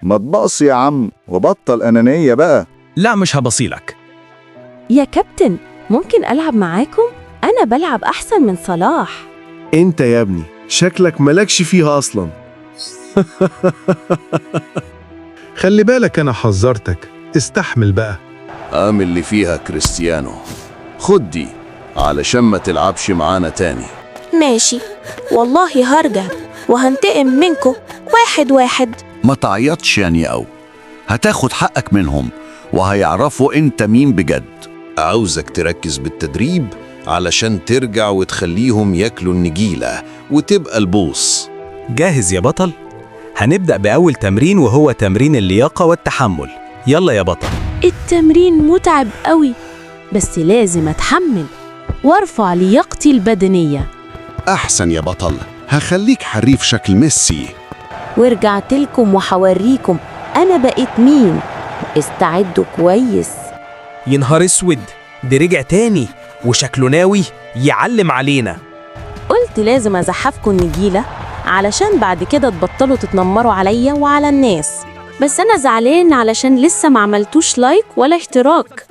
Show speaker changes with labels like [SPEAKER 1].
[SPEAKER 1] ما تبقص يا عم وبطل أنانية بقى.
[SPEAKER 2] لا مش هبصيلك.
[SPEAKER 3] يا كابتن، ممكن ألعب معاكم؟ أنا بلعب أحسن من صلاح.
[SPEAKER 4] انت يا ابني شكلك مالكش فيها اصلا.
[SPEAKER 5] خلي بالك أنا حذرتك، استحمل بقى.
[SPEAKER 6] قام اللي فيها كريستيانو، خد دي علشان ما تلعبش معانا تاني.
[SPEAKER 7] ماشي، والله هرجع وهنتقم منكم 1-1.
[SPEAKER 8] ما تعيطش يا نياو، هتاخد حقك منهم وهيعرفوا انت مين بجد.
[SPEAKER 6] عاوزك تركز بالتدريب علشان ترجع وتخليهم ياكلوا النجيلة وتبقى البوص.
[SPEAKER 2] جاهز يا بطل؟ هنبدأ بأول تمرين وهو تمرين اللياقة والتحمل. يلا يا بطل.
[SPEAKER 3] التمرين متعب قوي، بس لازم أتحمل وارفع لياقتي البدنية.
[SPEAKER 9] أحسن يا بطل، هخليك حريف شكل ميسي.
[SPEAKER 3] ورجعت لكم وحوريكم أنا بقيت مين. استعدوا كويس.
[SPEAKER 2] ينهار اسود، ده رجع تاني وشكله ناوي يعلم علينا.
[SPEAKER 3] قلت لازم أزحفكم النجيلة علشان بعد كده تبطلوا تتنمروا عليا وعلى الناس. بس أنا زعلان علشان لسه ما عملتوش لايك ولا اشتراك.